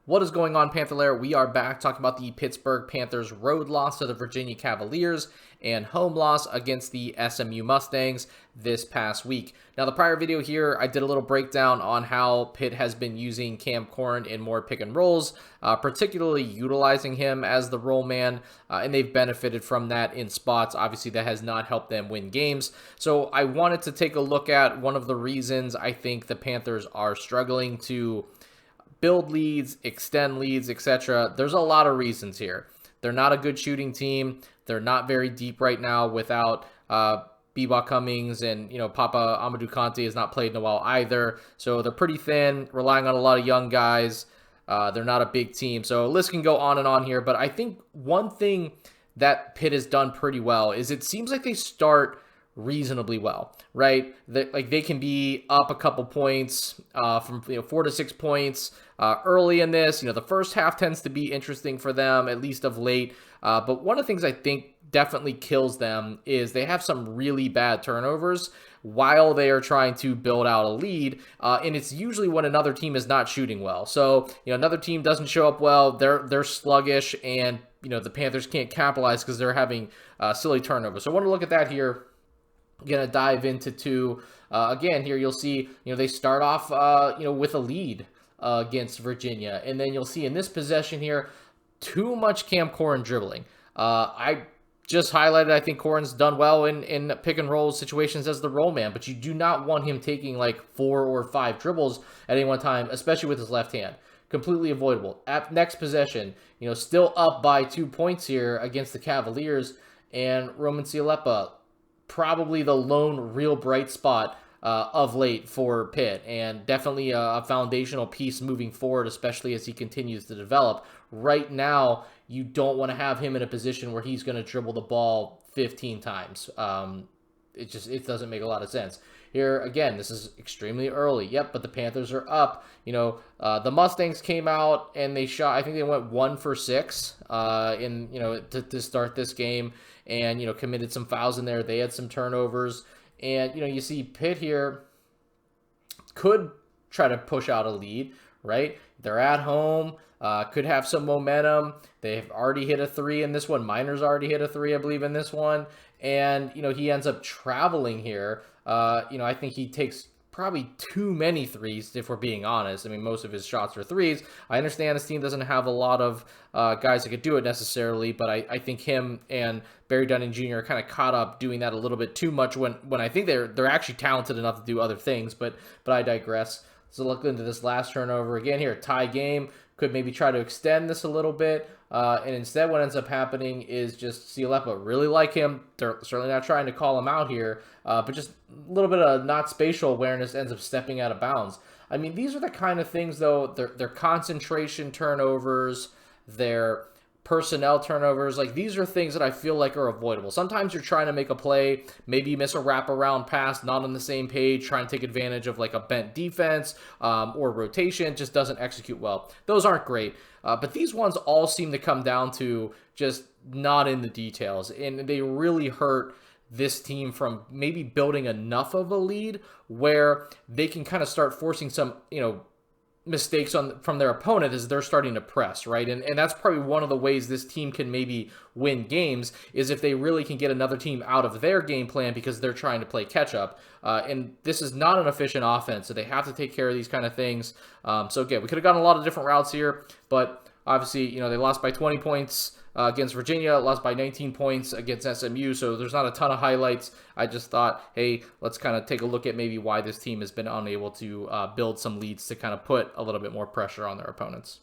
What is going on, Panther Lair? We are back talking about the Pittsburgh Panthers road loss to the Virginia Cavaliers and home loss against the SMU Mustangs this past week. Now, the prior video here, I did a little breakdown on how Pitt has been using Cam Corrin in more pick and rolls, particularly utilizing him as the roll man, and they've benefited from that in spots. Obviously, that has not helped them win games. So I wanted to take a look at one of the reasons I think the Panthers are struggling to build leads, extend leads, etc. There's a lot of reasons here. They're not a good shooting team. They're not very deep right now without Bebop Cummings, and Papa Amadou Kante has not played in a while either. So they're pretty thin, relying on a lot of young guys. They're not a big team. So list can go on and on here, but I think one thing that Pitt has done pretty well is it seems like they start reasonably well, right? Like they can be up a couple points from 4 to 6 points early in this. The first half tends to be interesting for them, at least of late. But one of the things I think definitely kills them is they have some really bad turnovers while they are trying to build out a lead, and it's usually when another team is not shooting well. So another team doesn't show up well, they're sluggish, and the Panthers can't capitalize because they're having silly turnovers. So I want to look at that here. Gonna dive into two. Again, here you'll see, they start off, with a lead against Virginia, and then you'll see in this possession here, too much Cam Corrin dribbling. I just highlighted, I think Corrin's done well in pick and roll situations as the roll man, but you do not want him taking like 4 or 5 dribbles at any one time, especially with his left hand. Completely avoidable. At next possession, still up by 2 points here against the Cavaliers, and Roman Cialepa, probably the lone real bright spot of late for Pitt, and definitely a foundational piece moving forward, especially as he continues to develop. Right now, you don't want to have him in a position where he's going to dribble the ball 15 times. It doesn't make a lot of sense. Here, again, this is extremely early. Yep, but the Panthers are up. The Mustangs came out and they shot, I think they went 1 for 6 to start this game, and, committed some fouls in there. They had some turnovers. And, you see Pitt here could try to push out a lead, right? They're at home, could have some momentum. They've already hit a 3 in this one. Miner's already hit a 3, I believe, in this one. And, he ends up traveling here. I think he takes probably too many threes, if we're being honest. I mean, most of his shots are threes. I understand this team doesn't have a lot of guys that could do it necessarily, but I think him and Barry Dunning Jr. are kind of caught up doing that a little bit too much when I think they're actually talented enough to do other things, but I digress. So look into this last turnover again here, tie game. Could maybe try to extend this a little bit. And instead what ends up happening is just Cialepa, really like him. They're certainly not trying to call him out here, but just a little bit of not spatial awareness, ends up stepping out of bounds. I mean, these are the kind of things, though, they're concentration turnovers, they're personnel turnovers. Like, these are things that I feel like are avoidable. Sometimes you're trying to make a play, maybe you miss a wraparound pass, not on the same page, trying to take advantage of like a bent defense or rotation, just doesn't execute well. Those aren't great. But these ones all seem to come down to just not in the details, and they really hurt this team from maybe building enough of a lead where they can kind of start forcing some, mistakes from their opponent as they're starting to press, right? And that's probably one of the ways this team can maybe win games, is if they really can get another team out of their game plan because they're trying to play catch up. And this is not an efficient offense, so they have to take care of these kind of things. So again, we could have gone a lot of different routes here, but obviously, they lost by 20 points against Virginia, lost by 19 points against SMU, so there's not a ton of highlights. I just thought, hey, let's kind of take a look at maybe why this team has been unable to build some leads to kind of put a little bit more pressure on their opponents.